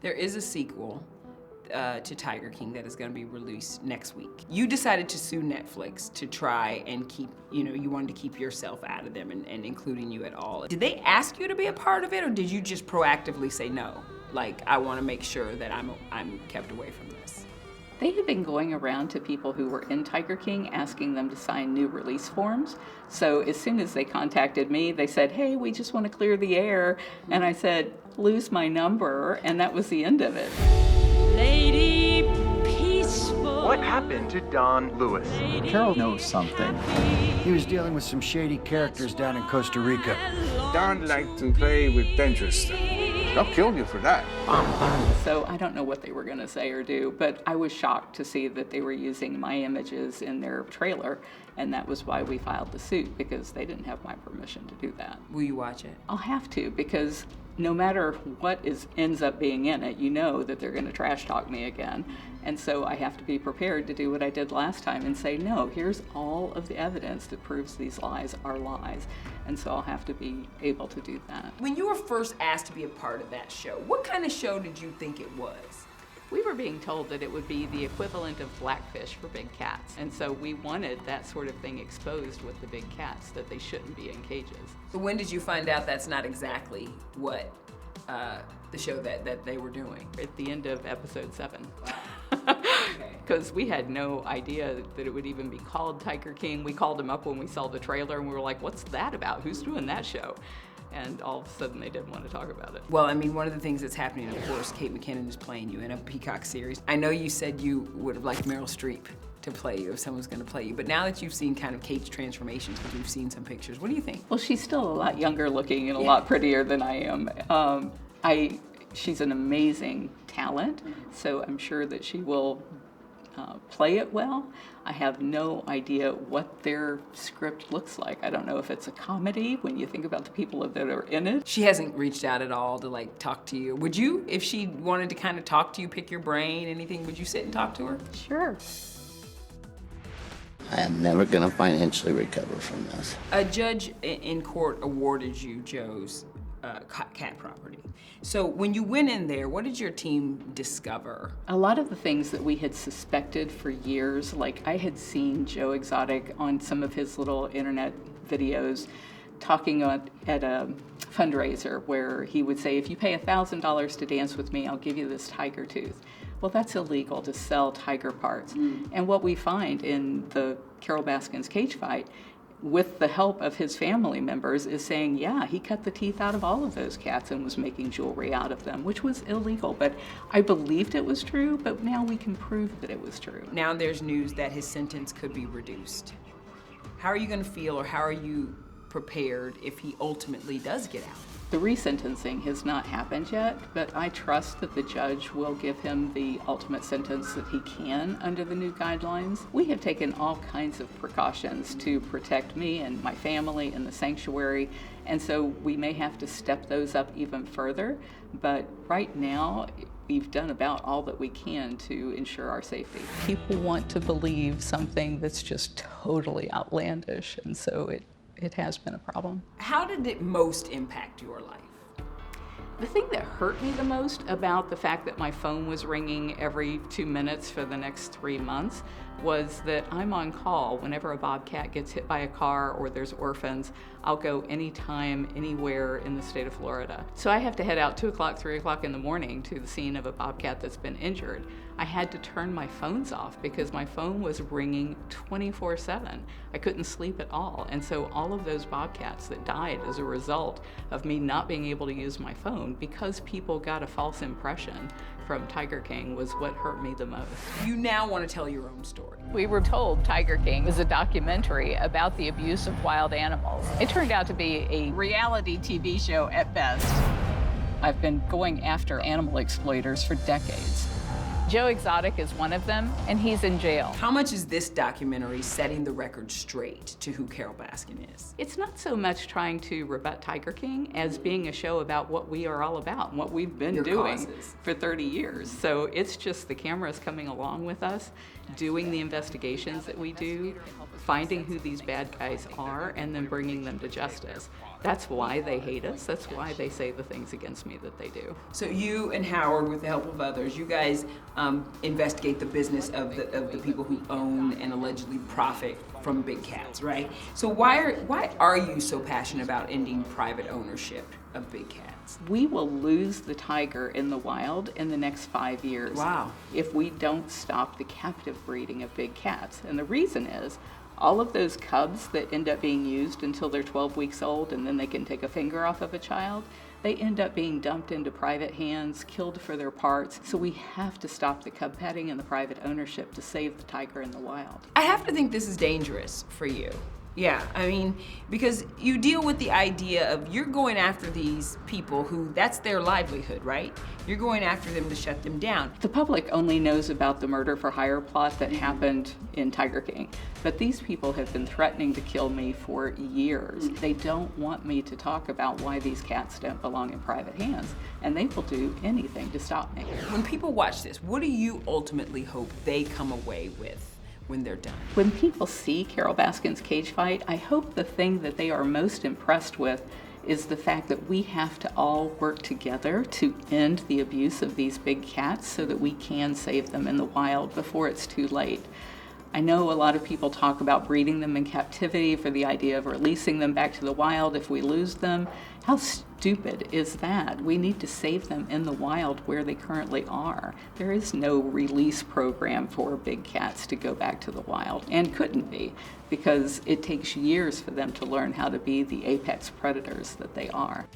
There is a sequel to Tiger King that is going to be released next week. You decided to sue Netflix to try and keep, you wanted to keep yourself out of them and including you at all. Did they ask you to be a part of it, or did you just proactively say no? Like, I want to make sure that I'm kept away from this. They had been going around to people who were in Tiger King asking them to sign new release forms. So as soon as they contacted me, they said, hey, we just want to clear the air. And I said, lose my number, and that was the end of it. Lady Peaceful. What happened to Don Lewis? Carole knows something. He was dealing with some shady characters down in Costa Rica. Don liked to play with dangerous stuff. They'll kill you for that. So I don't know what they were going to say or do, but I was shocked to see that they were using my images in their trailer, and that was why we filed the suit, because they didn't have my permission to do that. Will you watch it? I'll have to, because no matter what ends up being in it, you know that they're going to trash talk me again. And so I have to be prepared to do what I did last time and say, no, here's all of the evidence that proves these lies are lies. And so I'll have to be able to do that. When you were first asked to be a part of that show, what kind of show did you think it was? We were being told that it would be the equivalent of Blackfish for big cats. And so we wanted that sort of thing exposed with the big cats, that they shouldn't be in cages. So when did you find out that's not exactly what the show that they were doing? At the end of episode 7. Okay. Because we had no idea that it would even be called Tiger King. We called him up when we saw the trailer and we were like, what's that about? Who's doing that show? And all of a sudden they didn't want to talk about it. Well, I mean, one of the things that's happening, of course, Kate McKinnon is playing you in a Peacock series. I know you said you would have liked Meryl Streep to play you if someone's going to play you, but now that you've seen kind of Kate's transformations, because we've seen some pictures, what do you think? Well, she's still a lot younger looking and a lot prettier than I am. She's an amazing talent, so I'm sure that she will play it well. I have no idea what their script looks like. I don't know if it's a comedy when you think about the people that are in it. She hasn't reached out at all to like talk to you. Would you, if she wanted to kind of talk to you, pick your brain, anything, would you sit and talk to her? Sure. I am never going to financially recover from this. A judge in court awarded you Joe's cat property. So when you went in there, what did your team discover? A lot of the things that we had suspected for years, like I had seen Joe Exotic on some of his little internet videos talking at a fundraiser where he would say, if you pay $1,000 to dance with me, I'll give you this tiger tooth. Well, that's illegal to sell tiger parts. And what we find in the Carole Baskin's cage fight, with the help of his family members, is saying, yeah, he cut the teeth out of all of those cats and was making jewelry out of them, which was illegal. But I believed it was true, but now we can prove that it was true. Now there's news that his sentence could be reduced. How are you going to feel, or how are you prepared if he ultimately does get out? The resentencing has not happened yet, but I trust that the judge will give him the ultimate sentence that he can under the new guidelines. We have taken all kinds of precautions to protect me and my family and the sanctuary, and so we may have to step those up even further, but right now, we've done about all that we can to ensure our safety. People want to believe something that's just totally outlandish, and so it has been a problem. How did it most impact your life? The thing that hurt me the most about the fact that my phone was ringing every 2 minutes for the next 3 months was that I'm on call whenever a bobcat gets hit by a car or there's orphans. I'll go anytime, anywhere in the state of Florida. So I have to head out 2 o'clock, 3 o'clock in the morning to the scene of a bobcat that's been injured. I had to turn my phones off because my phone was ringing 24/7. I couldn't sleep at all. And so all of those bobcats that died as a result of me not being able to use my phone because people got a false impression from Tiger King was what hurt me the most. You now want to tell your own story. We were told Tiger King was a documentary about the abuse of wild animals. It turned out to be a reality TV show at best. I've been going after animal exploiters for decades. Joe Exotic is one of them, and he's in jail. How much is this documentary setting the record straight to who Carole Baskin is? It's not so much trying to rebut Tiger King as being a show about what we are all about and what we've been doing for 30 years. So it's just the cameras coming along with us, doing the investigations that we do, finding who these bad guys are, and then bringing them to justice. That's why they hate us. That's why they say the things against me that they do. So you and Howard, with the help of others, you guys investigate the business of the people who own and allegedly profit from big cats, right? So why are you so passionate about ending private ownership of big cats? We will lose the tiger in the wild in the next 5 years. Wow. If we don't stop the captive breeding of big cats. And the reason is, all of those cubs that end up being used until they're 12 weeks old and then they can take a finger off of a child, they end up being dumped into private hands, killed for their parts. So we have to stop the cub petting and the private ownership to save the tiger in the wild. I have to think this is dangerous for you. Yeah, I mean, because you deal with the idea of you're going after these people who, that's their livelihood, right? You're going after them to shut them down. The public only knows about the murder for hire plot that happened in Tiger King, but these people have been threatening to kill me for years. They don't want me to talk about why these cats don't belong in private hands, and they will do anything to stop me. When people watch this, what do you ultimately hope they come away with when they're done? When people see Carole Baskin's cage fight, I hope the thing that they are most impressed with is the fact that we have to all work together to end the abuse of these big cats so that we can save them in the wild before it's too late. I know a lot of people talk about breeding them in captivity for the idea of releasing them back to the wild if we lose them. How stupid is that? We need to save them in the wild where they currently are. There is no release program for big cats to go back to the wild, and couldn't be, because it takes years for them to learn how to be the apex predators that they are.